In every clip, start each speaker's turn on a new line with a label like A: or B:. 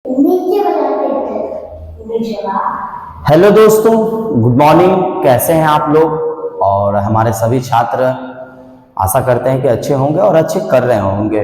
A: Hello दोस्तों, good morning. कैसे हैं आप लोग? और हमारे सभी छात्र आशा करते हैं कि अच्छे होंगे और अच्छे कर रहे होंगे।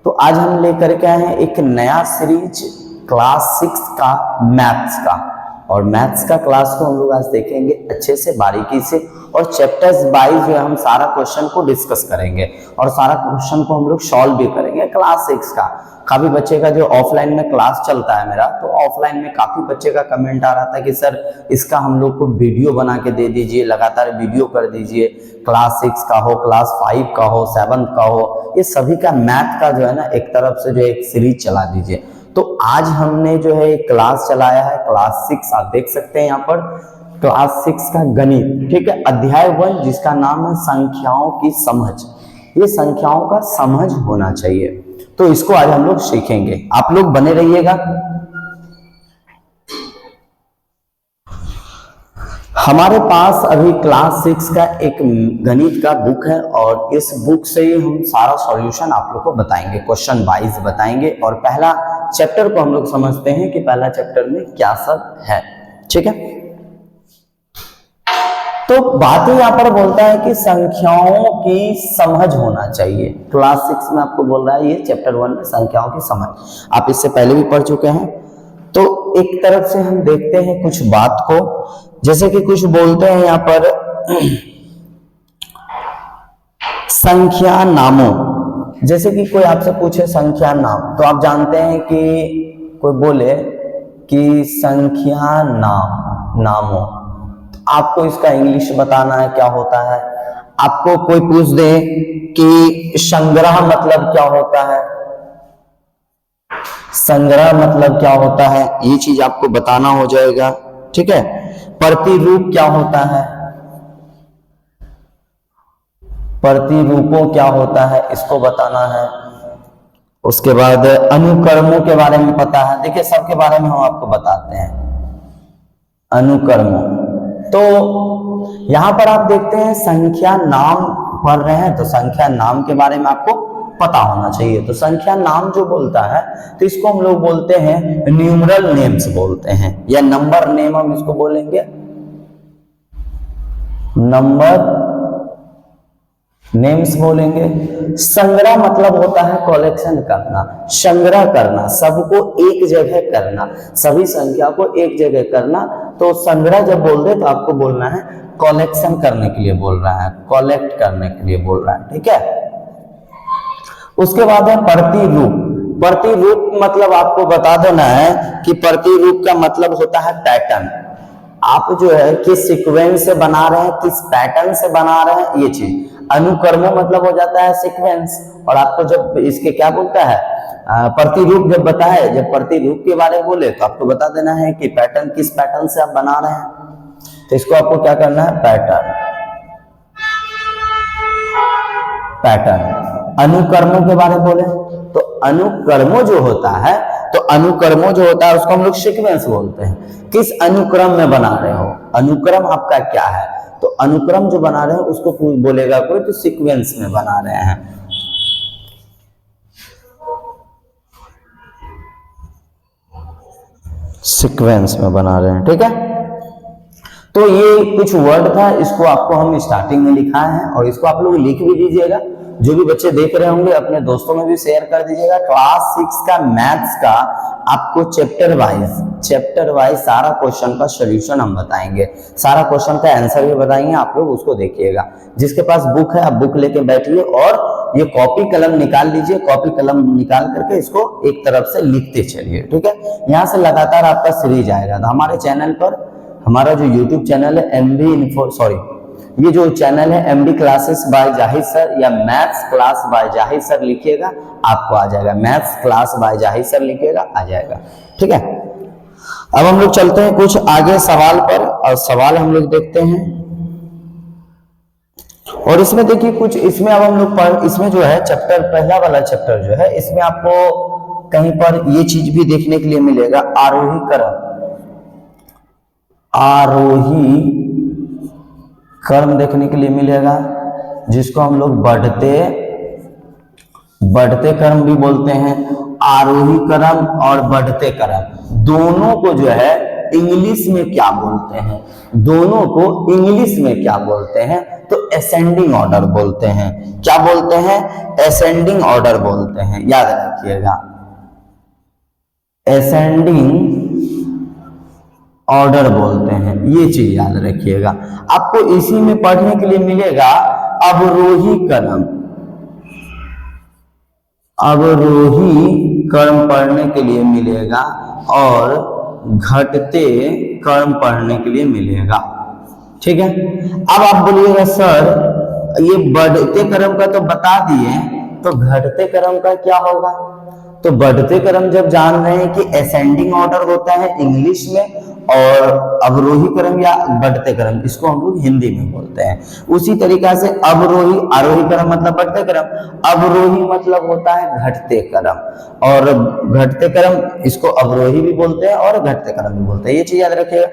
A: तो आज हम लेकर के आए हैं एक नया सीरीज क्लास 6 का मैथ्स का। और मैथ्स का क्लास को हम लोग आज देखेंगे अच्छे से बारीकी से, और चैप्टर्स वाइज जो है हम सारा क्वेश्चन को डिस्कस करेंगे और सारा क्वेश्चन को हम लोग सॉल्व भी करेंगे। क्लास 6 का काफी बच्चे का जो ऑफलाइन में क्लास चलता है मेरा, तो ऑफलाइन में काफी बच्चे का कमेंट आ रहा था कि सर इसका हम लोग को वीडियो बना के दे दीजिए, लगातार वीडियो कर दीजिए। क्लास 6 का हो, क्लास 5 का हो, 7 का हो, ये सभी का मैथ का जो है ना एक तरफ से जो एक सीरीज चला दीजिए। तो आज हमने जो है एक क्लास चलाया है क्लास 6, आप देख सकते हैं यहाँ पर क्लास 6 का गणित, ठीक है, अध्याय 1, जिसका नाम है संख्याओं की समझ। ये संख्याओं का समझ होना चाहिए, तो इसको आज हम लोग सीखेंगे। आप लोग बने रहिएगा। हमारे पास अभी क्लास 6 का एक गणित का बुक है, और इस बुक से ही हम सारा सॉल्यूशन आप लोग को बताएंगे, क्वेश्चन वाइज बताएंगे। और पहला चैप्टर को हम लोग समझते हैं कि पहला चैप्टर में क्या सब है, ठीक है। तो बात ही यहां पर बोलता है कि संख्याओं की समझ होना चाहिए। क्लास 6 में आपको बोल रहा है ये चैप्टर 1 में संख्याओं की समझ। आप इससे पहले भी पढ़ चुके हैं। तो एक तरफ से हम देखते हैं कुछ बात को, जैसे कि कुछ बोलते हैं यहां पर संख्या नामों। जैसे कि कोई आपसे पूछे संख्या नाम, तो आप जानते हैं कि कोई बोले कि संख्या नामों, आपको इसका इंग्लिश बताना है क्या होता है। आपको कोई पूछ दे कि संग्रह मतलब क्या होता है, संग्रह मतलब क्या होता है, ये चीज आपको बताना हो जाएगा, ठीक है। प्रतिरूप क्या होता है, प्रतिरूपों क्या होता है, इसको बताना है। उसके बाद अनुक्रमों के बारे में पता है। देखिए सबके बारे में हम आपको बताते हैं अनुक्रमों। तो यहां पर आप देखते हैं संख्या नाम पढ़ रहे हैं, तो संख्या नाम के बारे में आपको पता होना चाहिए। तो संख्या नाम जो बोलता है, तो इसको हम लोग बोलते हैं न्यूमरल नेम्स बोलते हैं, या नंबर नेम हम इसको बोलेंगे, नंबर नेम्स बोलेंगे। संग्रह मतलब होता है कलेक्शन करना, संग्रह करना, सबको एक जगह करना, सभी संख्या को एक जगह करना। तो संग्रह जब बोल दे तो आपको बोलना है कलेक्शन करने के लिए बोल रहा है, कलेक्ट करने के लिए बोल रहा है, ठीक है। उसके बाद है प्रतिरूप। प्रतिरूप मतलब आपको बता देना है कि प्रतिरूप का मतलब होता है पैटर्न। आप जो है किस सीक्वेंस से बना रहे हैं, किस पैटर्न से बना रहे हैं, ये चीज। अनुक्रमों मतलब हो जाता है सीक्वेंस। और आपको जब इसके क्या बोलता है प्रतिरूप जब बताए, जब प्रतिरूप के बारे में बोले तो आपको बता देना है कि पैटर्न किस पैटर्न से आप बना रहे हैं। तो इसको आपको क्या करना है, पैटर्न, पैटर्न। अनुक्रमों के बारे में बोले तो अनुक्रमों जो होता है, तो अनुक्रमों जो होता है उसको हम लोग सीक्वेंस बोलते हैं। किस अनुक्रम में बना रहे हो, अनुक्रम आपका क्या है, तो अनुक्रम जो बना रहे हैं उसको बोलेगा कोई तो सीक्वेंस में बना रहे हैं। सीक्वेंस में बना रहे हैं, ठीक है। तो ये कुछ वर्ड था, इसको आपको हम स्टार्टिंग में लिखा है, और इसको आप लोग लिख भी दीजिएगा। जो भी बच्चे देख रहे होंगे अपने दोस्तों में भी शेयर कर दीजिएगा। क्लास 6 का मैथ्स का आपको चैप्टर वाइज सारा क्वेश्चन का सॉल्यूशन हम बताएंगे, सारा क्वेश्चन का आंसर भी बताएंगे, आप लोग उसको देखिएगा। जिसके पास बुक है आप बुक लेके बैठिए, और ये कॉपी कलम निकाल लीजिए, कॉपी कलम निकाल करके इसको एक तरफ से लिखते चलिए, ठीक है। यहाँ से लगातार आपका सीरीज आएगा। तो हमारे चैनल पर, हमारा जो यूट्यूब चैनल है ये जो चैनल है MD classes by Zahid sir, या maths class by Zahid sir लिखिएगा, आपको आ जाएगा। Maths class by Zahid sir लिखिएगा, आ जाएगा, ठीक है। अब हम लोग चलते हैं कुछ आगे सवाल पर, और सवाल हम लोग देखते हैं। और इसमें देखिए कुछ, इसमें अब हम लोग इसमें जो है चैप्टर, पहला वाला चैप्टर जो है, इसमें आपको कहीं पर ये चीज भी देखने के लिए मिलेगा, आरोही क्रम देखने के लिए मिलेगा, जिसको हम लोग बढ़ते क्रम भी बोलते हैं, आरोही क्रम और बढ़ते क्रम दोनों को जो है इंग्लिश में क्या बोलते हैं, दोनों को इंग्लिश में क्या बोलते हैं, तो असेंडिंग ऑर्डर बोलते हैं। क्या बोलते हैं? असेंडिंग ऑर्डर बोलते हैं, याद रखिएगा, असेंडिंग ऑर्डर बोलते हैं, ये चीज याद रखिएगा। आपको इसी में पढ़ने के लिए मिलेगा अवरोही क्रम, अवरोही क्रम पढ़ने के लिए मिलेगा और घटते क्रम पढ़ने के लिए मिलेगा। ठीक है, अब आप बोलिएगा सर ये बढ़ते क्रम का तो बता दिए, तो घटते क्रम का क्या होगा? तो बढ़ते क्रम जब जान रहे हैं कि असेंडिंग ऑर्डर होता है इंग्लिश में, और अवरोही क्रम या बढ़ते क्रम इसको हम लोग हिंदी में बोलते हैं। उसी तरीका से अवरोही, आरोही क्रम मतलब बढ़ते क्रम, अवरोही मतलब होता है घटते क्रम, और घटते क्रम इसको अवरोही भी बोलते हैं और घटते क्रम भी बोलते हैं। ये चीज याद रखिएगा।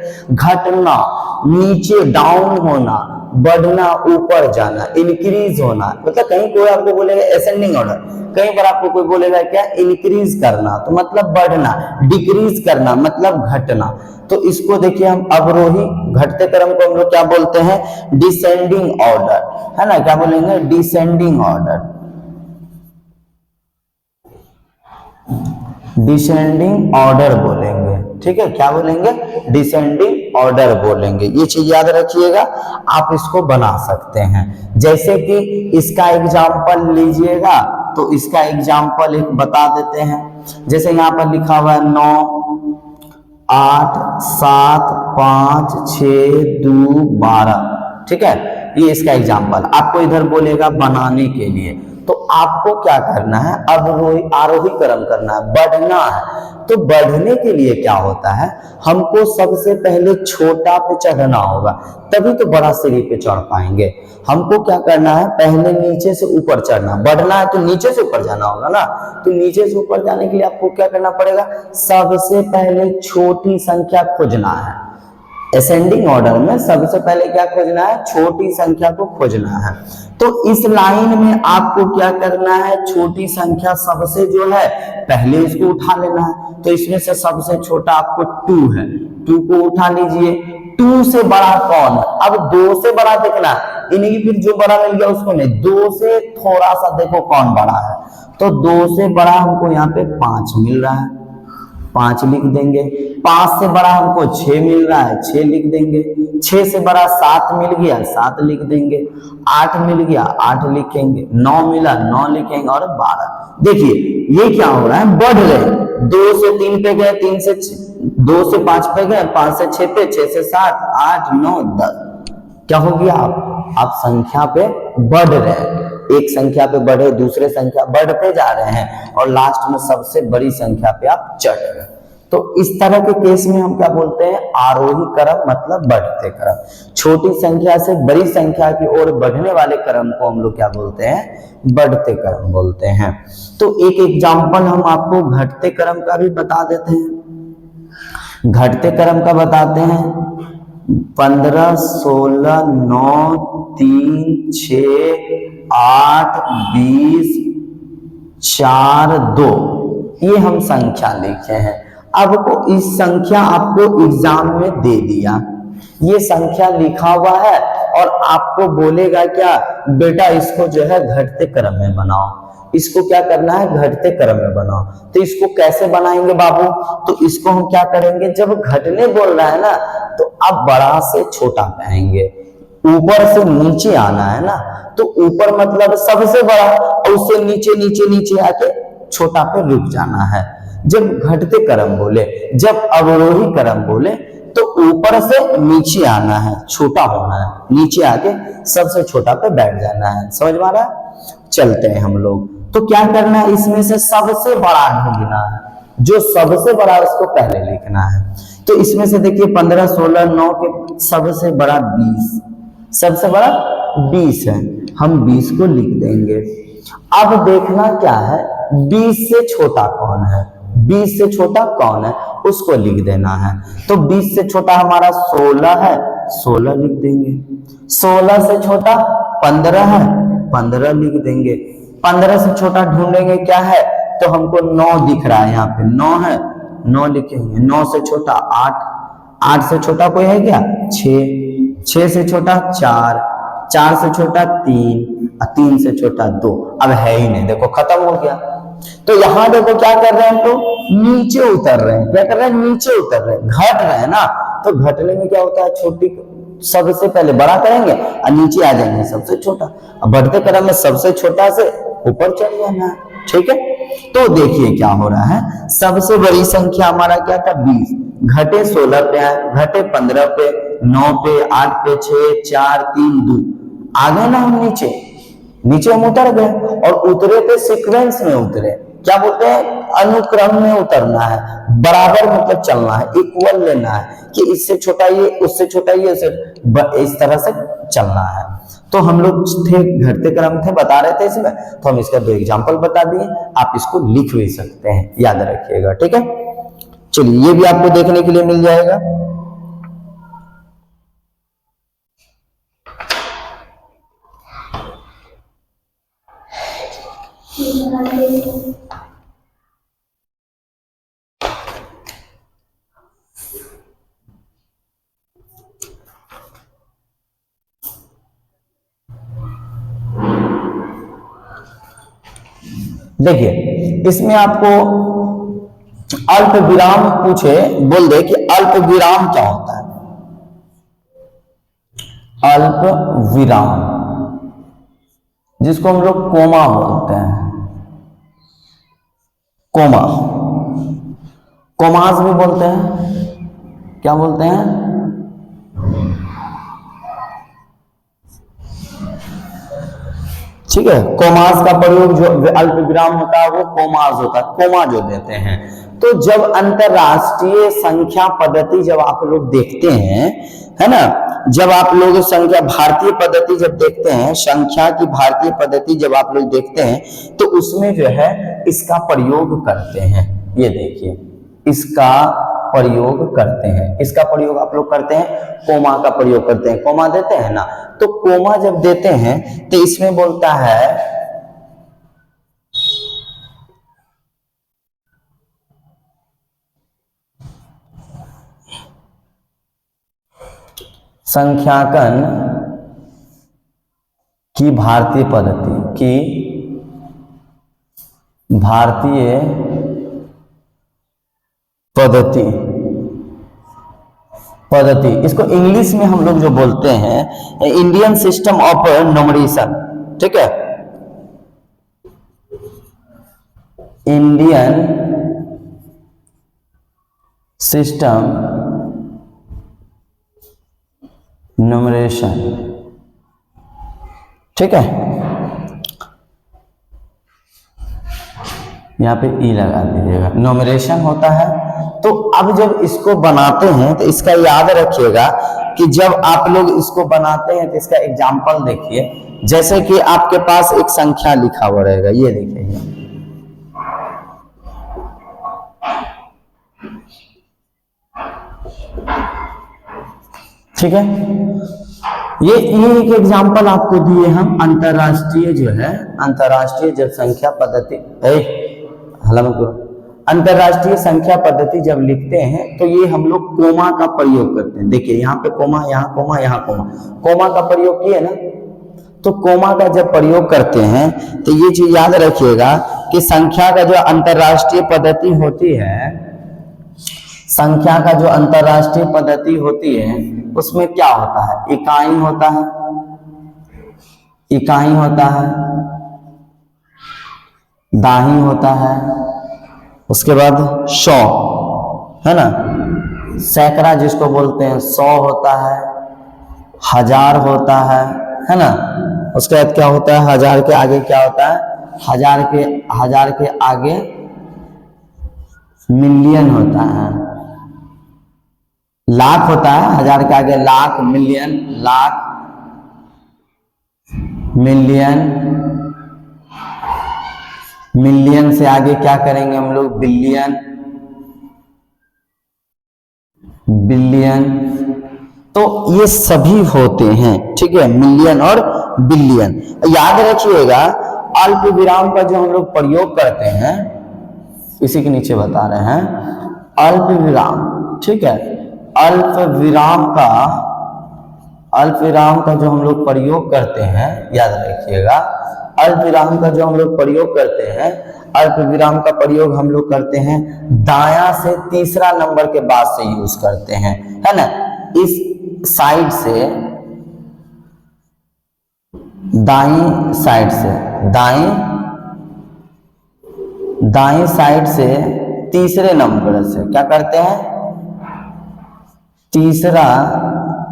A: घटना नीचे डाउन होना, बढ़ना ऊपर जाना, इंक्रीज होना, मतलब कहीं कोई आपको बोलेगा असेंडिंग ऑर्डर, कहीं पर आपको कोई बोलेगा क्या इंक्रीज करना, तो मतलब बढ़ना, डिक्रीज करना मतलब घटना। तो इसको देखिए हम अवरोही घटते क्रम को हम लोग क्या बोलते हैं? डिसेंडिंग ऑर्डर, है ना, क्या बोलेंगे? डिसेंडिंग ऑर्डर, डिसेंडिंग ऑर्डर बोलेंगे। ठीक है, क्या बोलेंगे? डिसेंडिंग ऑर्डर बोलेंगे। ये चीज याद रखिएगा, आप इसको बना सकते हैं। जैसे कि इसका एग्जाम्पल लीजिएगा, तो इसका एग्जाम्पल एक बता देते हैं। जैसे यहाँ पर लिखा हुआ है 9 8 7 5 6 2 12, ठीक है, ये इसका एग्जाम्पल आपको इधर बोलेगा बनाने के लिए। तो आपको क्या करना है? अवरोही आरोही क्रम करना है, बढ़ना है। तो बढ़ने के लिए क्या होता है? हमको सबसे पहले छोटा पे चढ़ना होगा, तभी तो बड़ा सीढ़ी पे चढ़ पाएंगे। हमको क्या करना है? पहले नीचे से ऊपर चढ़ना, बढ़ना है तो नीचे से ऊपर जाना होगा ना। तो नीचे से ऊपर जाने के लिए आपको क्या करना पड़ेगा? सबसे पहले छोटी संख्या खोजना है। असेंडिंग ऑर्डर में सबसे पहले क्या खोजना है? छोटी संख्या को खोजना है। तो इस लाइन में आपको क्या करना है? छोटी संख्या सबसे जो है पहले इसको उठा लेना है। तो इसमें से सबसे छोटा आपको 2 है, 2 को उठा लीजिए। 2 से बड़ा कौन? अब 2 से बड़ा देखना, इन्हीं फिर जो बड़ा मिल गया उसको नहीं, 2 से थोड़ा सा देखो कौन बड़ा है। तो 2 से बड़ा हमको यहाँ पे 5 मिल रहा है, 5 लिख देंगे। 5 से बड़ा हमको 6 मिल रहा है, 6 लिख देंगे। 6 से बड़ा 7 मिल गया, 7 लिख देंगे। 8 मिल गया, 8 लिखेंगे। 9 मिला, 9 लिखेंगे, और 12। देखिए ये क्या हो रहा है? बढ़ रहे। 2 से 3 पे गए, 3 से 2 से 5 पे गए, 5 से 6 पे, 6 से 7, 8 9 10। क्या हो गया? आप संख्या पे बढ़ रहे हैं, एक संख्या पे बढ़े, दूसरे संख्या बढ़ते जा रहे हैं, और लास्ट में सबसे बड़ी संख्या पे आप चढ़ रहे हैं। तो इस तरह के केस में हम क्या बोलते हैं? आरोही क्रम मतलब बढ़ते क्रम। छोटी संख्या से बड़ी संख्या की ओर बढ़ने वाले क्रम को हम लोग क्या बोलते हैं? बढ़ते क्रम बोलते हैं। तो एक एग्जाम्पल हम आपको घटते क्रम का भी बता देते हैं। घटते क्रम का बताते हैं। 15 16 9 3 6 8 20 4 2, ये हम संख्या लिखे हैं। अब को इस संख्या आपको एग्जाम में दे दिया, ये संख्या लिखा हुआ है, और आपको बोलेगा क्या? बेटा इसको जो है घटते क्रम में बनाओ। इसको क्या करना है? घटते क्रम में बनाओ। तो इसको कैसे बनाएंगे बाबू? तो इसको हम क्या करेंगे? जब घटने बोल रहा है ना, तो अब बड़ा से छोटा पे आएंगे, ऊपर से नीचे आना है ना। तो ऊपर मतलब सबसे बड़ा, और उससे नीचे नीचे नीचे आके छोटा पे रुक जाना है। जब घटते क्रम बोले, जब अवरोही क्रम बोले, तो ऊपर से नीचे आना है, छोटा होना है, नीचे आके सबसे छोटा पे बैठ जाना है। समझ में आ रहा है? चलते हैं हम लोग। तो क्या करना है? इसमें से सबसे बड़ा ढूंढना है, जो सबसे बड़ा उसको पहले लिखना है। तो इसमें से देखिए 15 16 9 के सबसे बड़ा 20, सबसे बड़ा 20 है, हम 20 को लिख देंगे। अब देखना क्या है? 20 से छोटा कौन है? 20 से छोटा कौन है उसको लिख देना है। तो 20 से छोटा हमारा 16 है, 16 लिख देंगे। 16 से छोटा 15 है, 15 लिख देंगे। 15 से छोटा ढूंढेंगे क्या है, तो हमको 9 दिख रहा है, यहाँ पे 9 है, 9 लिखेंगे। 9 से छोटा 8, 8 से छोटा कोई है क्या, 6, 6 से छोटा 4, 4 से छोटा 3, 3 से छोटा 2, अब है ही नहीं, देखो खत्म हो गया। तो यहां देखो क्या कर रहे हैं, तो नीचे उतर रहे हैं, क्या कर रहे हैं, नीचे उतर रहे हैं, घट रहे हैं ना। तो घटने में क्या होता है, छोटी सबसे पहले बड़ा करेंगे और नीचे आ जाएंगे सबसे छोटा, अब बढ़ते क्रम में सबसे छोटा से ऊपर चल जाना है, ठीक है। तो देखिए क्या हो रहा है, सबसे बड़ी संख्या हमारा क्या था 20, घटे 16 पे आए, घटे 15 पे, 9 पे, 8 पे, 6, 4, 3, 2, आ गए ना हम नीचे, नीचे हम उतर गए। और उतरे पे सीक्वेंस में उतरे, क्या बोलते हैं, अनुक्रम में उतरना है, बराबर मतलब चलना है, इक्वल लेना है कि इससे छोटा ये, उससे छोटा ये, इस तरह से चलना है। तो हम लोग थे घटते क्रम थे बता रहे थे इसमें, तो हम इसका 2 एग्जांपल बता दिए, आप इसको लिख भी सकते हैं, याद रखिएगा, ठीक है। चलिए ये भी आपको देखने के लिए मिल जाएगा। देखिए इसमें आपको अल्प विराम पूछे, बोल दे कि अल्प विराम क्या होता है। अल्प विराम जिसको हम लोग कोमा बोलते हैं, कोमा, कोमास भी बोलते हैं, क्या बोलते हैं, ठीक है। कोमास का प्रयोग जो अल्प विराम होता है वो कोमास होता है, कोमा जो देते हैं। तो जब अंतरराष्ट्रीय संख्या पद्धति जब आप लोग देखते हैं, है ना, जब आप लोग संख्या भारतीय पद्धति जब देखते हैं, संख्या की भारतीय पद्धति जब आप लोग देखते हैं, तो उसमें जो है इसका प्रयोग करते हैं। ये देखिए इसका प्रयोग करते हैं, इसका प्रयोग आप लोग करते हैं, कोमा का प्रयोग करते हैं, कोमा देते हैं ना। तो कोमा जब देते हैं तो इसमें बोलता है संख्याकन की भारतीय पद्धति, की भारतीय पद्धति, पद्धति इसको इंग्लिश में हम लोग जो बोलते हैं इंडियन सिस्टम ऑफ न्यूमरेशन, ठीक है, इंडियन सिस्टम न्यूमरेशन, ठीक है। यहाँ पे ई लगा दीजिएगा, न्यूमरेशन होता है। तो अब जब इसको बनाते हैं तो इसका याद रखिएगा कि जब आप लोग इसको बनाते हैं तो इसका एग्जाम्पल देखिए, जैसे कि आपके पास एक संख्या लिखा हुआ रहेगा, ये देखिए, ठीक है। ये एक एग्जाम्पल आपको दिए हम, अंतरराष्ट्रीय जो है, अंतरराष्ट्रीय जब संख्या पद्धति, अंतरराष्ट्रीय संख्या पद्धति जब लिखते हैं तो ये हम लोग कोमा का प्रयोग करते हैं। देखिए यहाँ पे कोमा, यहाँ कोमा, यहाँ कोमा, कोमा का प्रयोग किए ना। तो कोमा का जब प्रयोग करते हैं तो ये चीज याद रखिएगा कि संख्या का जो अंतरराष्ट्रीय पद्धति होती है, संख्या का जो अंतरराष्ट्रीय पद्धति होती है उसमें क्या होता है, इकाई होता है, इकाई होता है, दाही होता है, उसके बाद 100, है ना, सैकड़ा जिसको बोलते हैं 100 होता है, 1000 होता है ना। उसके बाद क्या होता है, 1000 के आगे क्या होता है, हजार के आगे मिलियन होता है, लाख होता है, 1000 के आगे lakh, million, lakh, million, million से आगे क्या करेंगे हम लोग, बिलियन, बिलियन। तो ये सभी होते हैं, ठीक है, मिलियन और बिलियन। याद रखिएगा अल्प विराम का जो हम लोग प्रयोग करते हैं, इसी के नीचे बता रहे हैं अल्प विराम, ठीक है। अल्प विराम का जो हम लोग प्रयोग करते हैं, याद रखिएगा, अल्प विराम का जो हम लोग प्रयोग करते हैं, अल्प विराम का प्रयोग हम लोग करते हैं दायां से तीसरा नंबर के बाद से यूज करते हैं, है ना। इस साइड से, दाएं साइड से, दाएं साइड से तीसरे नंबर से क्या करते हैं, तीसरा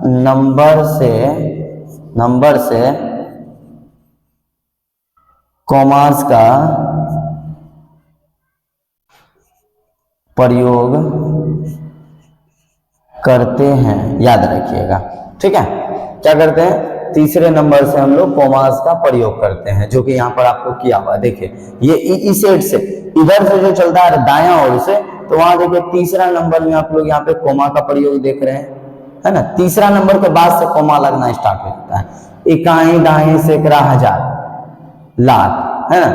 A: नंबर से कॉमास का प्रयोग करते हैं, याद रखिएगा, ठीक है। क्या करते हैं, तीसरे नंबर से हम लोग कॉमास का प्रयोग करते हैं, जो कि यहाँ पर आपको किया हुआ है। देखिए ये इस साइड से, इधर से जो चलता है दायां ओर से, तो वहां देखिए तीसरा नंबर में आप लोग यहाँ पे कोमा का प्रयोग देख रहे हैं, है ना। तीसरा नंबर के बाद से कोमा लगना स्टार्ट हो जाता है। इकाई, दाएं, सैकड़ा, हजार, लाख, है ना।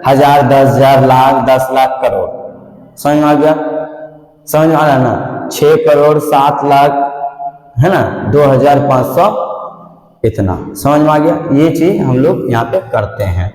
A: 1000, 10,000, लाख, 10 लाख, करोड़। समझ में आ गया, समझ में आ रहा है ना। 6 करोड़, 7 लाख, है ना, 2500, इतना समझ में आ गया। ये चीज हम लोग यहाँ पे करते हैं,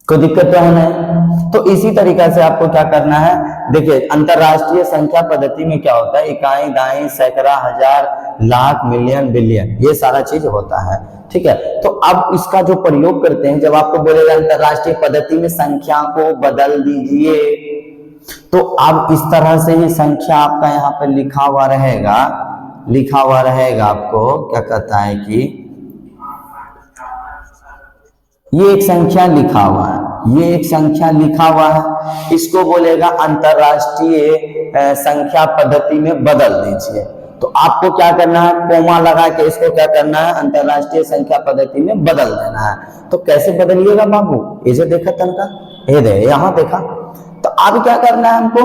A: कोई दिक्कत तो नहीं। तो इसी तरीका से आपको क्या करना है, देखिए अंतरराष्ट्रीय संख्या पद्धति में क्या होता है, इकाई, दाई, सैकड़ा, हजार, लाख, मिलियन, बिलियन, ये सारा चीज होता है, ठीक है। तो अब इसका जो प्रयोग करते हैं, जब आपको बोलेगा अंतरराष्ट्रीय पद्धति में संख्या को बदल दीजिए, तो अब इस तरह से ये संख्या आपका यहाँ पे लिखा हुआ रहेगा। आपको क्या कहता है कि ये एक संख्या लिखा हुआ है, इसको बोलेगा अंतरराष्ट्रीय संख्या पद्धति में बदल दीजिए। तो आपको क्या करना है, कोमा लगा के इसको क्या करना है, अंतरराष्ट्रीय संख्या पद्धति में बदल देना है। तो कैसे बदलिएगा बाबू, इसे देखा तनका, ये दे यहाँ देखा। तो अब क्या करना है हमको,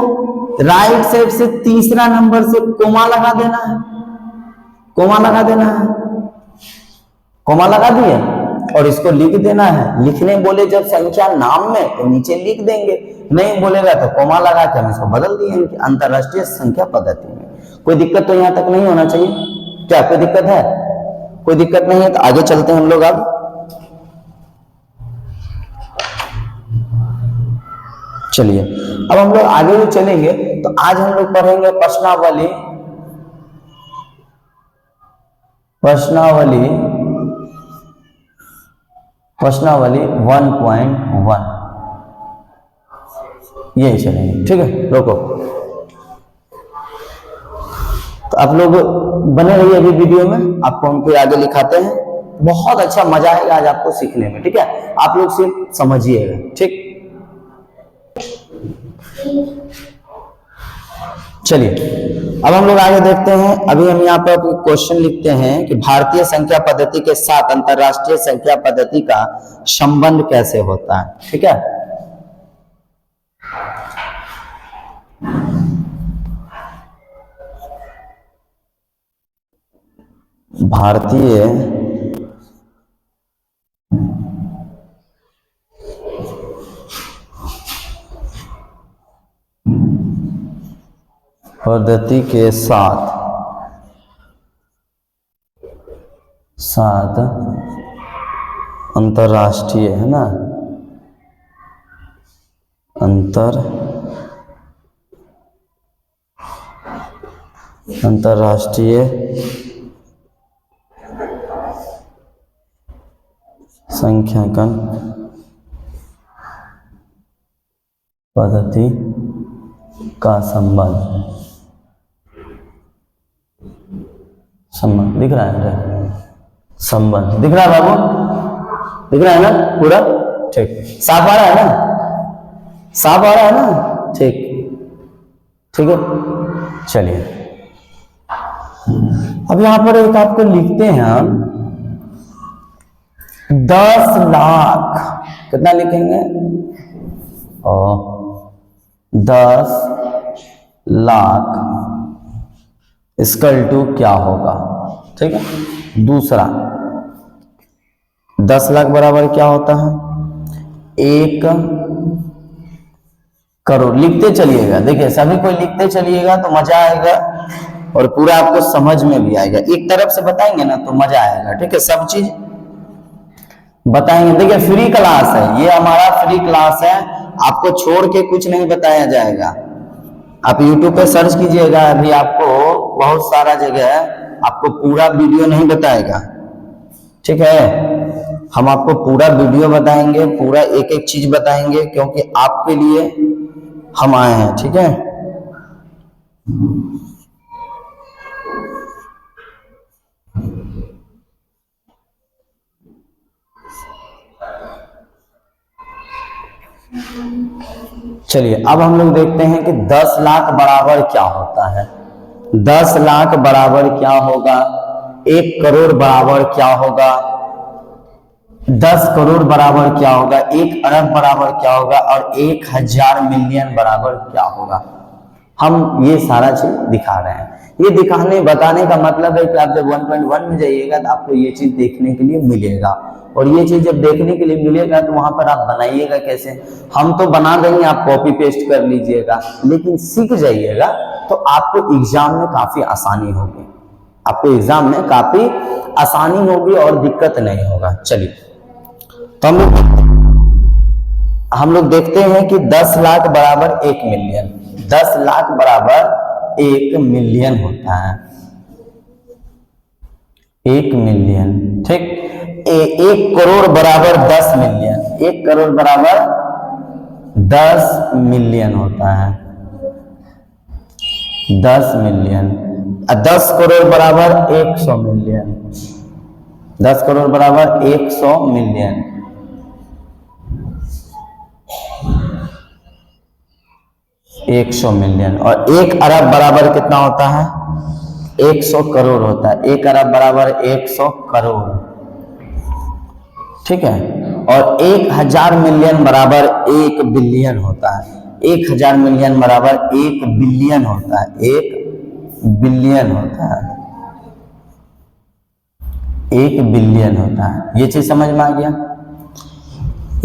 A: राइट साइड से तीसरा नंबर से कोमा लगा देना है, कोमा लगा दिए और इसको लिख देना है। लिखने बोले जब संख्या नाम में, तो नीचे लिख देंगे, नहीं बोलेगा तो कोमा लगा के हम इसको बदल दिए अंतरराष्ट्रीय संख्या पद्धति में। कोई दिक्कत तो यहां तक नहीं होना चाहिए, क्या कोई दिक्कत है? कोई दिक्कत नहीं है तो आगे चलते हैं हम लोग। अब चलिए, अब हम लोग आगे जो चलेंगे, तो आज हम लोग पढ़ेंगे प्रश्नावली 1.1, यही चलेंगे, ठीक है। रोको, तो आप लोग बने रहिए अभी वीडियो में, आपको हम फिर आगे लिखाते हैं। बहुत अच्छा मजा आएगा आज आपको सीखने में, ठीक है। आप लोग सिर्फ समझिएगा, ठीक। चलिए, अब हम लोग आगे देखते हैं। अभी हम यहाँ पर क्वेश्चन लिखते हैं कि भारतीय संख्या पद्धति के साथ अंतरराष्ट्रीय संख्या पद्धति का संबंध कैसे होता है, ठीक है। भारतीय पद्धति के साथ अंतरराष्ट्रीय, है ना, अंतरराष्ट्रीय संख्यांकन पद्धति का संबंध दिख रहा है? संबंध दिख रहा है बाबू, दिख रहा है ना पूरा? ठीक, साफ आ रहा है ना? साफ आ रहा है ना? ठीक, ठीक है। चलिए, अब यहां पर एक आपको लिखते हैं हम 10 लाख, कितना लिखेंगे? 10 लाख इक्वल टू क्या होगा, ठीक है। दूसरा, 10 लाख बराबर क्या होता है? 1 करोड़। लिखते चलिएगा, देखिए सभी कोई लिखते चलिएगा तो मजा आएगा और पूरा आपको समझ में भी आएगा। एक तरफ से बताएंगे ना तो मजा आएगा, ठीक है, सब चीज बताएंगे। देखिए फ्री क्लास है, ये हमारा फ्री क्लास है, आपको छोड़ के कुछ नहीं बताया जाएगा। आप YouTube पे सर्च कीजिएगा, अभी आपको बहुत सारा जगह आपको पूरा वीडियो नहीं बताएगा, ठीक है। हम आपको पूरा वीडियो बताएंगे, पूरा एक एक चीज बताएंगे, क्योंकि आपके लिए हम आए हैं, ठीक है। चलिए अब हम लोग देखते हैं कि 10 लाख बराबर क्या होता है। 10 लाख बराबर क्या होगा, 1 करोड़ बराबर क्या होगा, 10 करोड़ बराबर क्या होगा, 1 अरब बराबर क्या होगा और 1000 मिलियन बराबर क्या होगा। हम ये सारा चीज दिखा रहे हैं। ये दिखाने बताने का मतलब है कि आप जब 1.1 में जाइएगा तो आपको ये चीज देखने के लिए मिलेगा, और ये चीज जब देखने के लिए मिलेगा तो वहां पर आप बनाइएगा कैसे। हम तो बना देंगे, आप कॉपी पेस्ट कर लीजिएगा, लेकिन सीख जाइएगा तो आपको एग्जाम में काफी आसानी होगी, आपको एग्जाम में काफी आसानी होगी और दिक्कत नहीं होगा। चलिए तो हम लोग देखते हैं कि 10 लाख बराबर 1 मिलियन, 10 लाख बराबर 1 मिलियन होता है, 1 मिलियन, ठीक। 1 करोड़ बराबर 10 मिलियन, 1 करोड़ बराबर 10 मिलियन होता है, 10 मिलियन। 10 करोड़ बराबर 100 मिलियन, 10 करोड़ बराबर 100 मिलियन, 100 मिलियन। और 1 अरब बराबर कितना होता है, 100 करोड़ होता है। 1 अरब बराबर 100 करोड़, ठीक है। और 1000 मिलियन बराबर 1 बिलियन होता है। 1000 मिलियन बराबर 1 बिलियन होता है, 1 बिलियन होता है, 1 बिलियन होता है। ये चीज समझ में आ गया।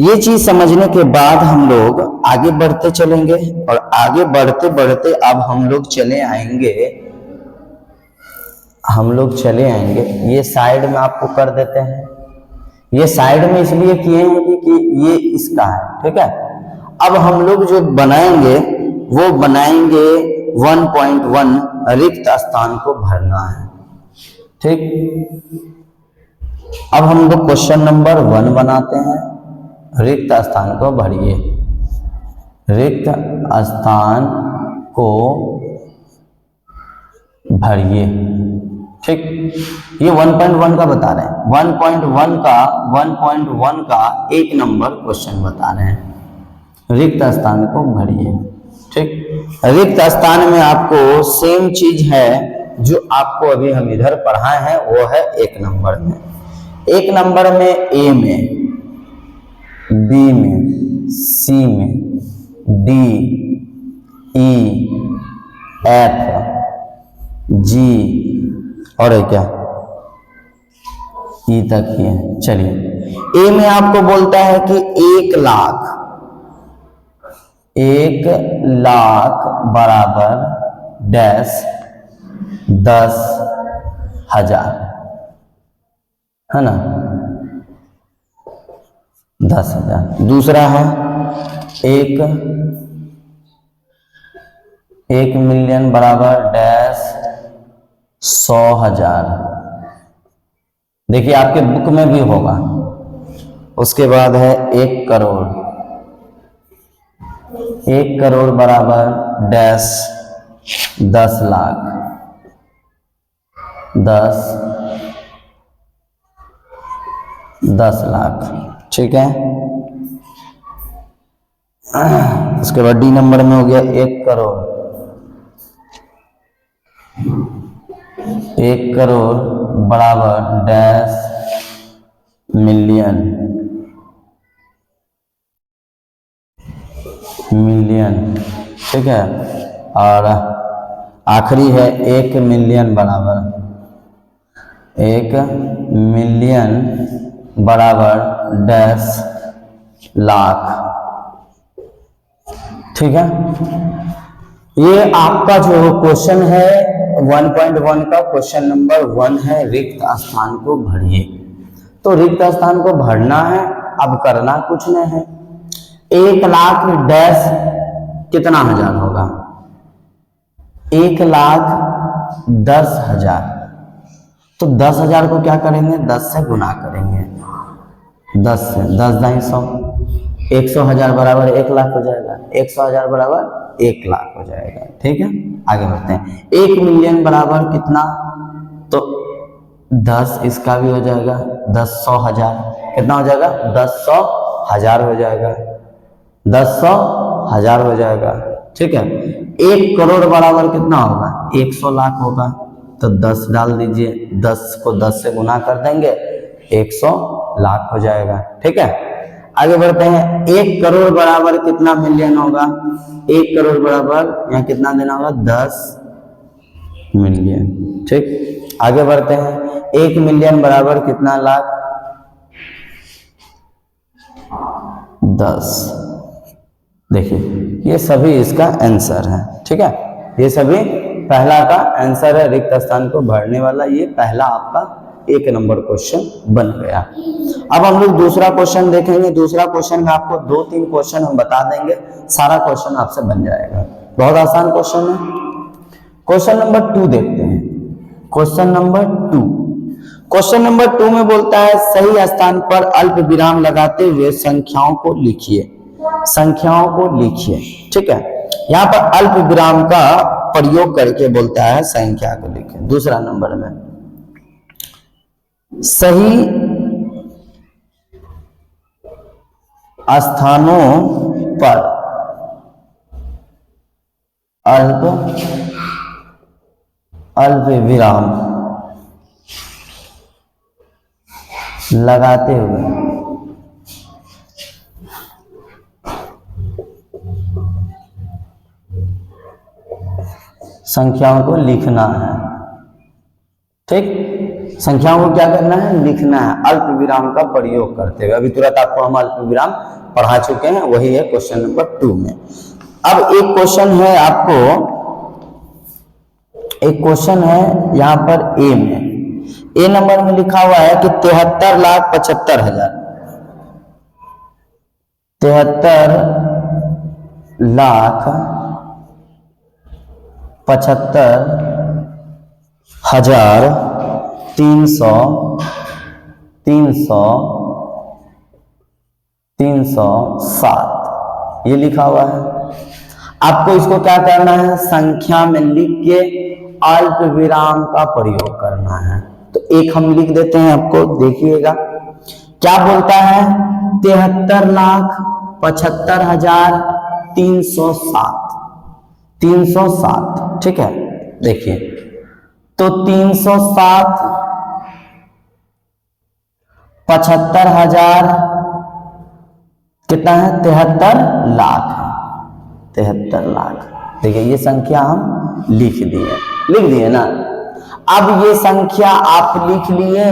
A: ये चीज समझने के बाद हम लोग आगे बढ़ते चलेंगे, और आगे बढ़ते बढ़ते अब हम लोग चले आएंगे, ये साइड में आपको कर देते हैं। ये साइड में इसलिए किए हैं कि ये इसका है, ठीक है। अब हम लोग जो बनाएंगे वो बनाएंगे 1.1 रिक्त स्थान को भरना है, ठीक। अब हम लोग क्वेश्चन नंबर 1 बनाते हैं, रिक्त स्थान को भरिए, रिक्त स्थान को भरिए, ठीक। ये 1.1 का बता रहे हैं, 1.1 का 1 नंबर क्वेश्चन बता रहे हैं, रिक्त स्थान को भरिए, ठीक। रिक्त स्थान में आपको सेम चीज है जो आपको अभी हम इधर पढ़ाए हैं, वो है 1 नंबर में। 1 नंबर में ए में, बी में, सी में, डी, ई, एफ, जी और क्या ई तक ही है। चलिए ए में आपको बोलता है कि 1 लाख, 1 लाख बराबर डैश 10,000, है ना, 10,000। दूसरा है 1 मिलियन बराबर डैश 100,000। देखिए आपके बुक में भी होगा। उसके बाद है 1 करोड़, 1 करोड़ बराबर डैश 10 लाख, 10 लाख, ठीक है। उसके बाद डी नंबर में हो गया 1 करोड़, 1 करोड़ बराबर डैश मिलियन, ठीक है। और आखिरी है 1 मिलियन बराबर, 1 मिलियन बराबर डैश लाख। ठीक है, ये आपका जो क्वेश्चन है 1.1 का क्वेश्चन नंबर 1 है, रिक्त स्थान को भरिए। तो रिक्त स्थान को भरना है, अब करना कुछ नहीं है। 1,00,000 कितना हजार होगा? 1,10,000। तो 10,000 को क्या करेंगे? 10 से गुना करेंगे। 10 से 10 दाई 100, 100,000 बराबर 1,00,000 हो जाएगा। 100,000 बराबर 1,00,000 हो जाएगा। ठीक है, आगे बढ़ते हैं। 1 मिलियन बराबर कितना? तो 10 इसका भी हो जाएगा, 10,100,000 कितना हो जाएगा? 10,100,000 हो जाएगा, 10,100,000 हो जाएगा। ठीक है, 1 करोड़ बराबर कितना होगा? 100 लाख होगा। तो 10 डाल दीजिए, 10 को 10 से गुना कर देंगे, 100 लाख हो जाएगा। ठीक है, आगे बढ़ते हैं। 1 करोड़ बराबर कितना मिलियन होगा? 1 करोड़ बराबर यहाँ कितना देना होगा? 10 मिलियन। ठीक, आगे बढ़ते हैं। 1 मिलियन बराबर कितना लाख? 10। देखिए ये सभी इसका आंसर है। ठीक है, ये सभी पहला का आंसर है, रिक्त स्थान को भरने वाला। ये पहला आपका 1 नंबर क्वेश्चन बन गया। अब हम लोग दूसरा क्वेश्चन देखेंगे। दूसरा क्वेश्चन में आपको 2-3 क्वेश्चन हम बता देंगे, सारा क्वेश्चन आपसे बन जाएगा। बहुत आसान क्वेश्चन है। क्वेश्चन नंबर 2 देखते हैं। क्वेश्चन नंबर 2, क्वेश्चन नंबर 2 में बोलता है सही स्थान पर अल्प विराम लगाते हुए संख्याओं को लिखिए। संख्याओं को लिखिए। ठीक है, यहाँ पर अल्प विराम का प्रयोग करके बोलता है संख्या को लिखें। दूसरा नंबर में सही स्थानों पर अल्प विराम लगाते हुए संख्याओं को लिखना है। ठीक, संख्याओं को क्या करना है? लिखना है, अल्प विराम का प्रयोग करते हुए। अभी तुरंत आपको हम अल्प विराम पढ़ा चुके हैं, वही है क्वेश्चन नंबर 2 में। अब एक क्वेश्चन है आपको, एक क्वेश्चन है यहाँ पर ए में, ए नंबर में लिखा हुआ है कि 73,75,000, 73,75,307 ये लिखा हुआ है। आपको इसको क्या करना है? संख्या में लिख के अल्प विराम का प्रयोग करना है। तो एक हम लिख देते हैं, आपको देखिएगा क्या बोलता है। 73,75,307, 307। ठीक है, देखिए तो 307 75,000 कितना है? 73 लाख है, 73 लाख। देखिए ये संख्या हम लिख दिए ना। अब ये संख्या आप लिख लिए,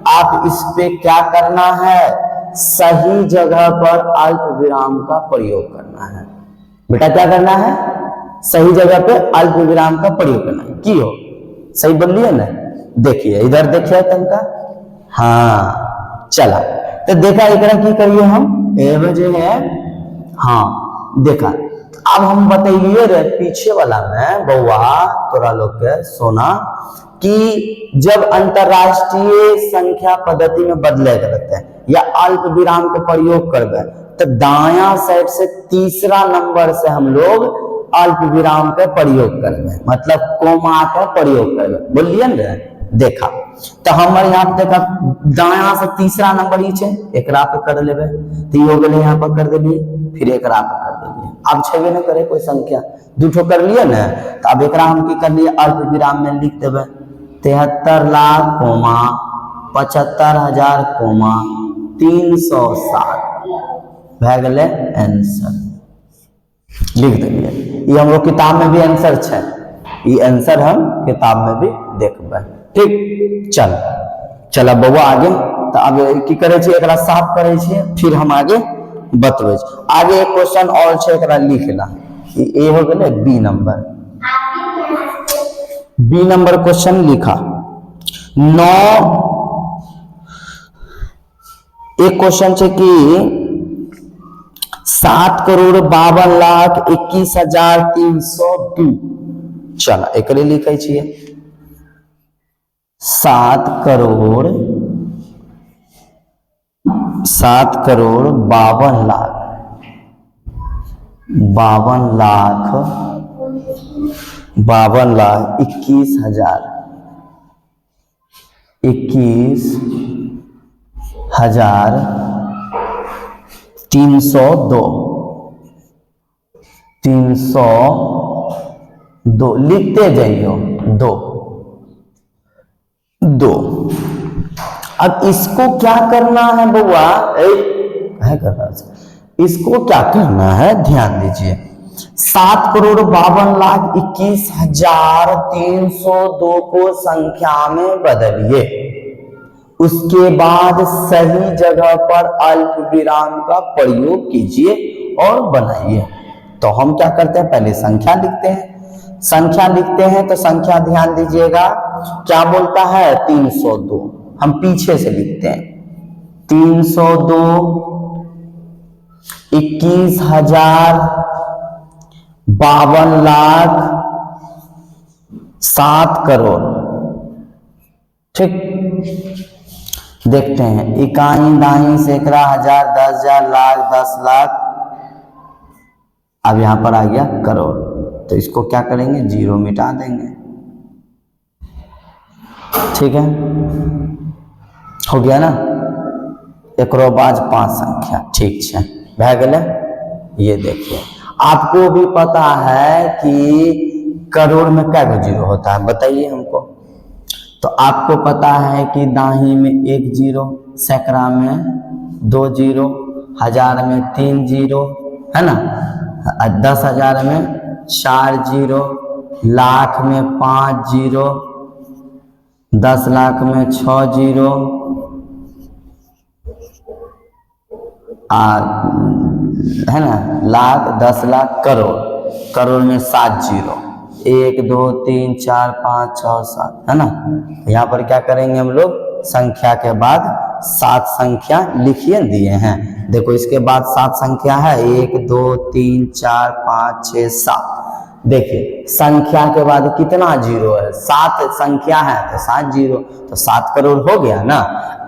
A: आप इस पे क्या करना है? सही जगह पर अल्प विराम का प्रयोग करना है। बेटा क्या करना है? सही जगह पे अल्प विराम का प्रयोग करना है। की हो सही बोलिए ना। देखिए इधर देखिए तनका, हाँ चला तो देखा एक की करिए हम ए वजह है, हाँ देखा। अब हम बताइए रे पीछे वाला में बउआ तोरा लोग के सोना कि जब अंतरराष्ट्रीय संख्या पद्धति में बदले रहते हैं या अल्प विराम के प्रयोग करबे तो दाया साइड से तीसरा नंबर से हम लोग अल्प विराम के प्रयोग करबे, मतलब कोमा का प्रयोग करबे। बोलिए ना, देखा तो हमारे यहाँ पे देखा दाया से तीसरा नंबर ही छे, एकरा पे कर लेबे तो हो गए, यहाँ पर कर देलिए, फिर एकरा पे कर देलिए। अब छेबे न करे कोई संख्या, दूठो कर लिए ना, तो अब एकरा हम की कर लिए अल्प विराम में लिख देबे 73 लाख कोमा 75,000 कोमा 307 भए गेले आंसर। लिख दिलिए। ये हम लोग किताब में भी आंसर है, ये आंसर हम किताब में भी देखबे। ठीक, चल बउआ आगे। तो अब की करे छे, एकरा साफ करे छे, फिर हम आगे बतवे। आगे एक क्वेश्चन और छे, एकरा लिख ला। ये हो गए B number. B number question लिखा 9। एक क्वेश्चन है कि 7,52,21,302। चला एक लिखे छिए 302 लिखते जाइयो 2। अब इसको क्या करना है बउआ, इसको क्या करना है ध्यान दीजिए। 7,52,21,302 को संख्या में बदलिए, उसके बाद सही जगह पर अल्प विराम का प्रयोग कीजिए और बनाइए। तो हम क्या करते हैं, पहले संख्या लिखते हैं। संख्या लिखते हैं तो संख्या ध्यान दीजिएगा क्या बोलता है 302। हम पीछे से लिखते हैं 302 21,52,00,000 7 करोड़। ठीक, देखते हैं इकाई दाई सैकड़ा हजार 10,000 लाख 10 लाख। अब यहां पर आ गया करोड़, तो इसको क्या करेंगे, जीरो मिटा देंगे। ठीक है, हो गया ना। एक बाद 5 संख्या। ठीक है, भै गए। ये देखिए आपको भी पता है कि करोड़ में क्या जीरो होता है, बताइए हमको। तो आपको पता है कि दाही में 1 जीरो, सैकड़ा में 2 जीरो, हजार में 3 जीरो, है ना, 10,000 में 4 जीरो, लाख में 5 जीरो, 10 लाख में 6 जीरो, है ना, लाख 10 लाख करोड़, करोड़ में 7 जीरो, 1 2 3 4 5 6 7, है ना। यहाँ पर क्या करेंगे हम लोग, संख्या के बाद 7 संख्या लिखिए दिए हैं। देखो इसके बाद 7 संख्या है, 1 2 3 4 5 6 7। देखिए संख्या के बाद कितना जीरो है, 7 संख्या है तो 7 जीरो, तो 7 करोड़ हो गया ना।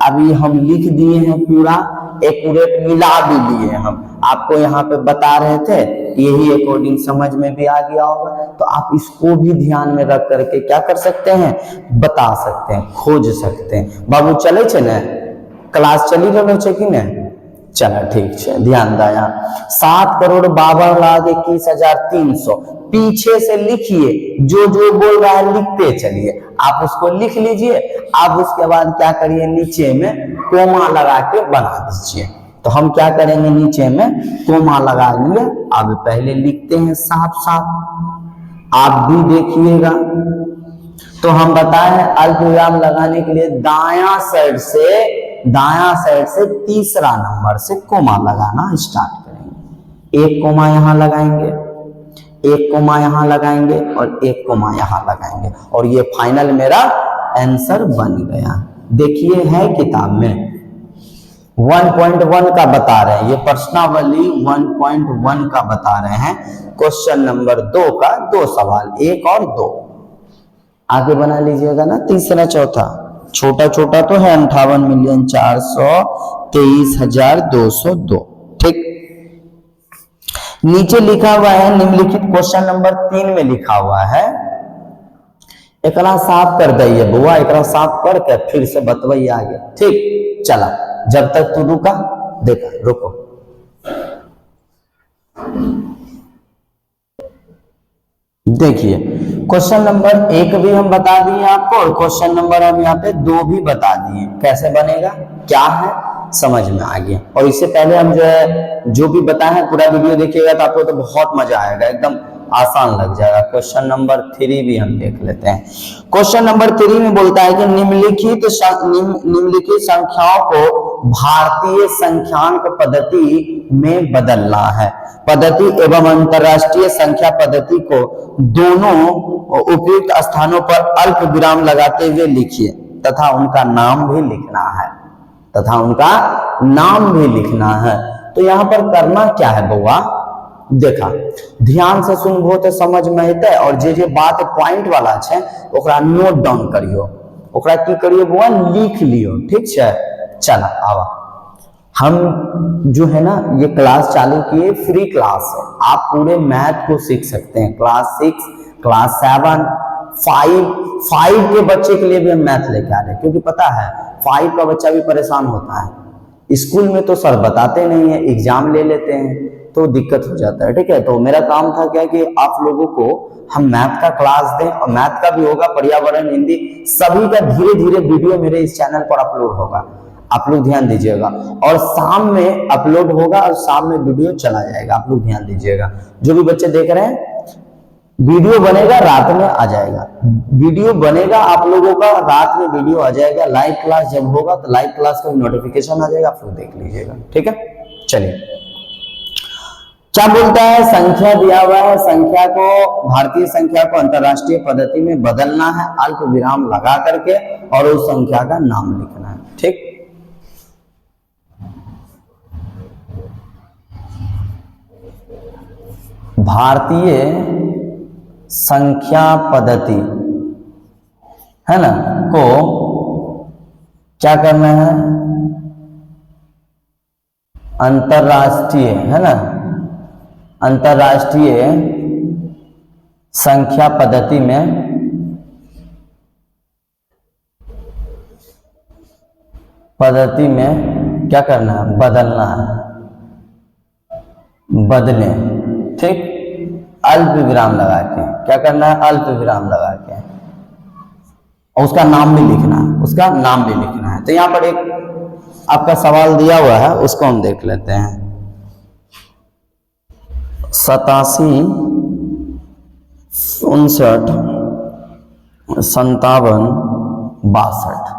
A: अभी हम लिख दिए हैं पूरा एक्यूरेट, मिला भी लिए हम, आपको यहाँ पे बता रहे थे, यही अकॉर्डिंग समझ में भी आ गया होगा। तो आप इसको भी ध्यान में रख करके क्या कर सकते हैं, बता सकते हैं, खोज सकते हैं। बाबू चले छे ने, क्लास चली रहो छे कि नहीं, चला ठीक है, ध्यान दया। 7,52,21,300 पीछे से लिखिए, जो जो बोल रहा है लिखते चलिए, आप उसको लिख लीजिए। आप उसके बाद क्या करिए, नीचे में कोमा लगा के बना दीजिए। तो हम क्या करेंगे, नीचे में कोमा लगा लिए। अब पहले लिखते हैं साफ साफ, आप भी देखिएगा। तो हम बताए अल्प विराम लगाने के लिए दायां साइड से तीसरा नंबर से कोमा लगाना स्टार्ट करेंगे। एक कोमा यहां लगाएंगे, एक कोमा यहां लगाएंगे और एक कोमा यहां लगाएंगे, और ये फाइनल मेरा आंसर बन गया। देखिए है किताब में 1.1 का बता रहे हैं, ये प्रश्नावली 1.1 का बता रहे हैं। क्वेश्चन नंबर 2 का 2 सवाल, 1 और 2 आगे बना लीजिएगा ना। तीसरा चौथा छोटा छोटा तो है 58,423,202। ठीक, नीचे लिखा हुआ है निम्नलिखित क्वेश्चन नंबर 3 में लिखा हुआ है, एकरा साफ कर दिए बुआ, एकरा साफ करके फिर से बतवाइए आगे। ठीक, चला जब तक तू रुका, देखा रुको। देखिए क्वेश्चन नंबर 1 भी हम बता दिए आपको, और क्वेश्चन नंबर हम यहाँ पे 2 भी बता दिए। कैसे बनेगा क्या है समझ में आ गया। और इससे पहले हम जो भी बताए हैं पूरा वीडियो देखिएगा तो आपको तो बहुत मजा आएगा, एकदम आसान लग जाएगा। क्वेश्चन नंबर 3 भी हम देख लेते हैं। क्वेश्चन नंबर 3 में बोलता है कि निम्नलिखित संख्याओं को भारतीय संख्यांक पद्धति में बदलना है। पद्धति एवं अंतरराष्ट्रीय संख्या पद्धति को दोनों उपयुक्त स्थानों पर अल्प विराम लगाते हुए लिखिए तथा उनका नाम भी लिखना है। तो यहाँ पर करना क्या है बउआ, देखा ध्यान से सुनबो तो समझ में अतै और जे बात पॉइंट वाला है ओकरा नोट डाउन करियो, ओकरा की करियो बउआ, लिख लियो, ठीक है। चला आवा, हम जो है ना ये क्लास चालू किए, फ्री क्लास है, आप पूरे मैथ को सीख सकते हैं। क्लास 6, क्लास 7, 5 के बच्चे के लिए भी हम मैथ लेके आ रहे हैं, क्योंकि पता है 5 का बच्चा भी परेशान होता है। स्कूल में तो सर बताते नहीं है, एग्जाम ले लेते हैं तो दिक्कत हो जाता है, ठीक है। तो मेरा काम था क्या कि आप लोगों को हम मैथ का क्लास दें, और मैथ का भी होगा, पर्यावरण, हिंदी, सभी का धीरे धीरे वीडियो मेरे इस चैनल पर अपलोड होगा, आप लोग ध्यान दीजिएगा। और शाम में अपलोड होगा और शाम में वीडियो चला जाएगा, आप लोग ध्यान दीजिएगा। जो भी बच्चे देख रहे हैं, वीडियो बनेगा रात में आ जाएगा, वीडियो बनेगा आप लोगों का, रात में वीडियो आ जाएगा। लाइव क्लास जब होगा तो लाइव क्लास का नोटिफिकेशन आ जाएगा, आप लोग देख लीजिएगा, ठीक है। चलिए क्या बोलता है, संख्या दिया हुआ है, संख्या को, भारतीय संख्या को अंतरराष्ट्रीय पद्धति में बदलना है अल्प विराम लगा करके, और उस संख्या का नाम लिखना है, ठीक। भारतीय संख्या पद्धति है ना को क्या करना है, अंतरराष्ट्रीय, है ना, अंतरराष्ट्रीय संख्या पद्धति में क्या करना है, बदलना है, बदले, ठीक। अल्प विराम लगा के क्या करना है, अल्प विराम लगा के, और उसका नाम भी लिखना है, तो यहां पर एक आपका सवाल दिया हुआ है, उसको हम देख लेते हैं। 87, 59, 57, 62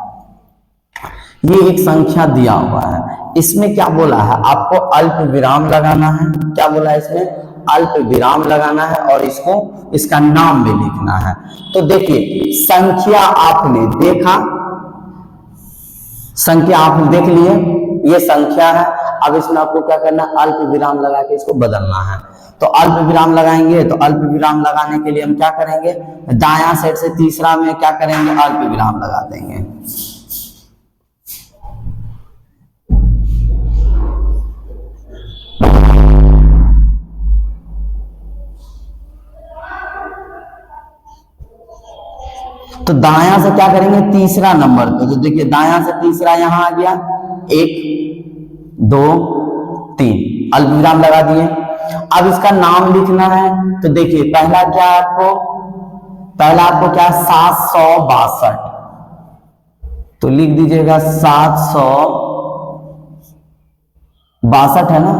A: ये एक संख्या दिया हुआ है। इसमें क्या बोला है, आपको अल्प विराम लगाना है। क्या बोला है इसमें, अल्प विराम लगाना है, और इसका नाम भी लिखना है। तो देखिए संख्या आपने देखा, संख्या आपने देख लिए, ये संख्या है। अब इसमें आपको क्या करना है, अल्प विराम लगा के इसको बदलना है। तो अल्प विराम लगाएंगे, तो अल्प विराम लगाने के लिए हम क्या करेंगे, दायां साइड से तीसरा में क्या करेंगे, अल्प विराम लगा देंगे। तो दायां से क्या करेंगे, तीसरा नंबर पे, तो देखिए दायां से तीसरा यहां आ गया, 1, 2, 3, अल्प विराम लगा दिए। अब इसका नाम लिखना है, तो देखिए पहला क्या है आपको, पहला आपको क्या, 762, तो लिख दीजिएगा 762 है ना,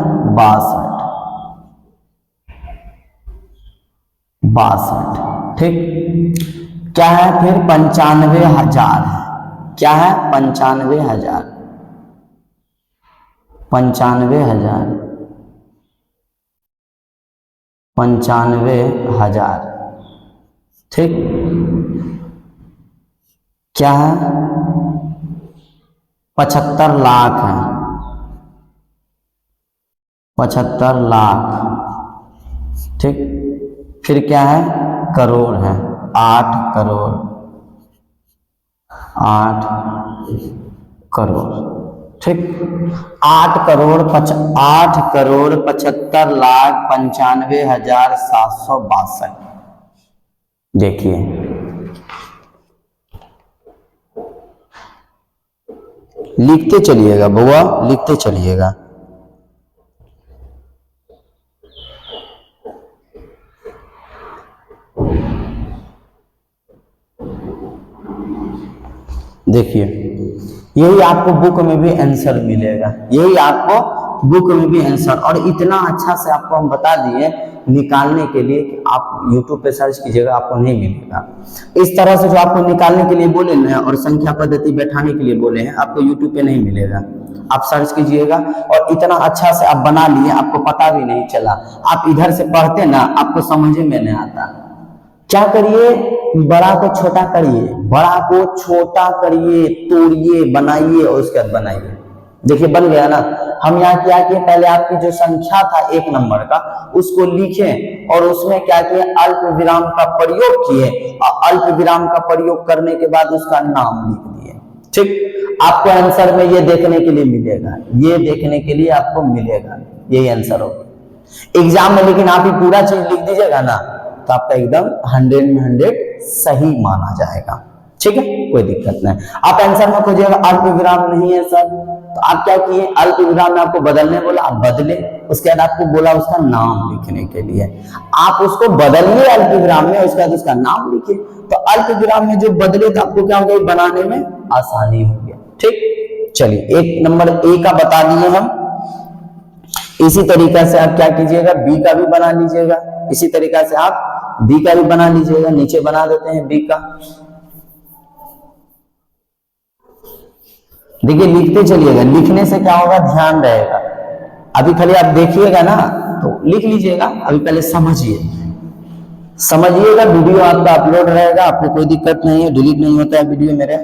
A: 62, ठीक। क्या है फिर, 95,000, क्या है, 95,000, 95,000, ठीक। क्या है, 75 लाख है, 75 लाख, ठीक। फिर क्या है, करोड़ है, 8 करोड़, 8 करोड़, ठीक। 8 करोड़ 75,95,762। देखिए लिखते चलिएगा बुआ, लिखते चलिएगा। देखिए यही आपको बुक में भी आंसर मिलेगा, यही आपको बुक में भी आंसर, और इतना अच्छा से आपको हम बता दिए निकालने के लिए कि आप YouTube पे सर्च कीजिएगा, आपको नहीं मिलेगा। इस तरह से जो आपको निकालने के लिए बोले ना और संख्या पद्धति बैठाने के लिए बोले हैं, आपको YouTube पे नहीं मिलेगा। आप सर्च कीजिएगा, और इतना अच्छा से आप बना लिए, आपको पता भी नहीं चला। आप इधर से पढ़ते ना, आपको समझ में नहीं आता। क्या करिए, बड़ा को छोटा करिए, बड़ा को छोटा करिए, तोड़िए, बनाइए और उसके बाद बनाइए। देखिए बन गया ना। हम यहाँ क्या किए, पहले आपकी जो संख्या था 1 नंबर का उसको लिखे, और उसमें क्या किए, अल्प विराम का प्रयोग किए, और अल्प विराम का प्रयोग करने के बाद उसका नाम लिख दिए। ठीक, आपको आंसर में ये देखने के लिए मिलेगा, ये देखने के लिए आपको मिलेगा, यही आंसर होगा एग्जाम में। लेकिन आप ही पूरा चीज लिख दीजिएगा ना, तो आपका एकदम 100 में 100 सही माना जाएगा। ठीक है, कोई दिक्कत नहीं। आप आंसर में खोजिएगा अल्प विराम नहीं है सर, तो आप क्या किए, अल्प विराम में आपको बदलने बोला, आप बदले। उसके बाद आपको बोला उसका नाम लिखने के लिए, आप उसको बदलिए अल्प विराम में, उसके बाद उसका नाम लिखिए। तो अल्प विराम में जो बदले तो आपको क्या हो गया, बनाने में आसानी हो गया। ठीक, चलिए 1 नंबर ए का बता दिए हम। इसी तरीका से आप क्या कीजिएगा, बी का भी बना लीजिएगा। इसी तरीका से आप बी का भी बना लीजिएगा। नीचे बना देते हैं बी का। देखिए लिखते चलिएगा, लिखने से क्या होगा, ध्यान रहेगा। अभी खाली आप देखिएगा ना तो लिख लीजिएगा, अभी पहले समझिएगा। वीडियो आपका अपलोड रहेगा, आपको कोई दिक्कत नहीं है, डिलीट नहीं होता है वीडियो मेरे।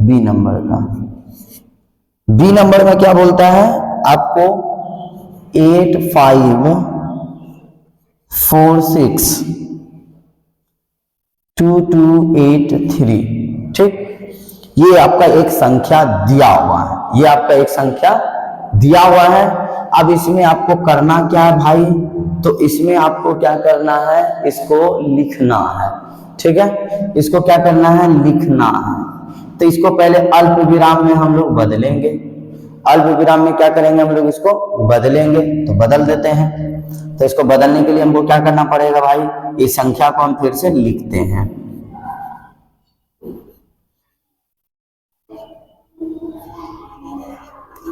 A: बी नंबर का, बी नंबर में क्या बोलता है आपको, 85462283। ठीक, ये आपका एक संख्या दिया हुआ है, ये आपका एक संख्या दिया हुआ है। अब इसमें आपको करना क्या है भाई, तो इसमें आपको क्या करना है, इसको लिखना है। ठीक है, इसको क्या करना है, लिखना है। तो इसको पहले अल्प विराम में हम लोग बदलेंगे। अल्प विराम में क्या करेंगे, हम लोग इसको बदलेंगे, तो बदल देते हैं। तो इसको बदलने के लिए हमको क्या करना पड़ेगा भाई, इस संख्या को हम फिर से लिखते हैं।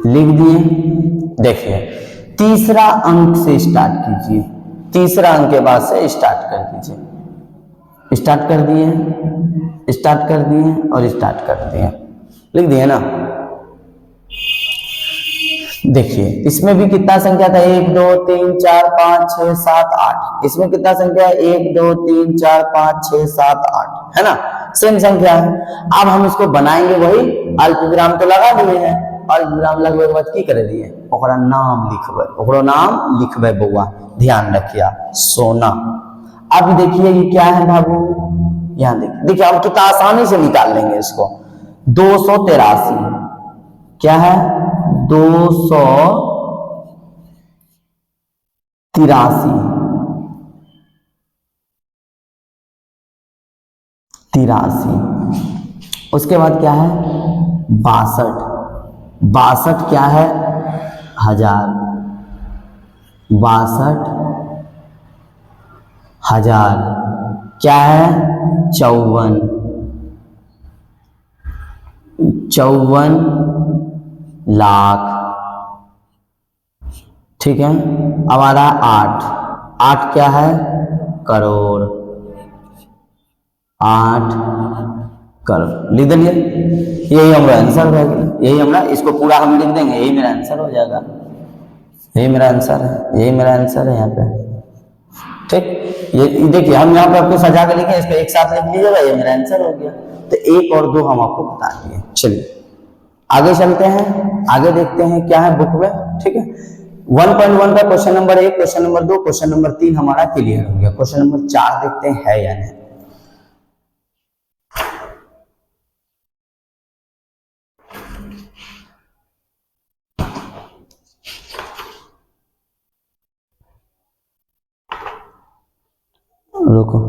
A: लिख दिए। देखिए तीसरा अंक से स्टार्ट कीजिए, तीसरा अंक के बाद से स्टार्ट कर दीजिए। स्टार्ट कर दिए, स्टार्ट कर दिए और स्टार्ट कर दिए, लिख दिए ना। देखिए इसमें भी कितना संख्या था, 1 2 3 4 5 6 7 8। इसमें कितना संख्या है, 1 2 3 4 5 6 7 8, है ना, सेम संख्या है। अब हम इसको बनाएंगे, वही अल्प विराम तो लगा दिए हैं, अल्प विराम लगने के बाद की कर दिए, ओकरा नाम लिखबे, ओकरो नाम लिखबे बउआ, ध्यान रखिए, सोना। अब देखिए ये क्या है बाबू, यहाँ देखिए हम कितना आसानी से निकाल लेंगे इसको। 283 क्या है, 283। उसके बाद क्या है, 62। 62 क्या है, 1000। 62,000 क्या है, 54। 54 लाख। ठीक है, अब आ रहा है 8। 8 क्या है, करोड़। 8 करोड़ लिख दिए। यही हमारा आंसर हो गया, यही हमारा, इसको पूरा हम लिख देंगे, यही मेरा आंसर हो जाएगा। यही मेरा आंसर है, यही मेरा आंसर है यहाँ पे। ठीक, ये देखिए हम यहाँ पे आपको सजा के लिखे, इसको एक साथ लिख लीजिएगा, ये मेरा आंसर हो गया। तो 1 और 2 हम आपको बता दिए। चलिए आगे चलते हैं, आगे देखते हैं क्या है बुक में। ठीक है, 1.1 का question number 1, question number 2, question number 3 हमारा क्लियर हो गया। क्वेश्चन नंबर 4 देखते हैं है या नहीं। रुको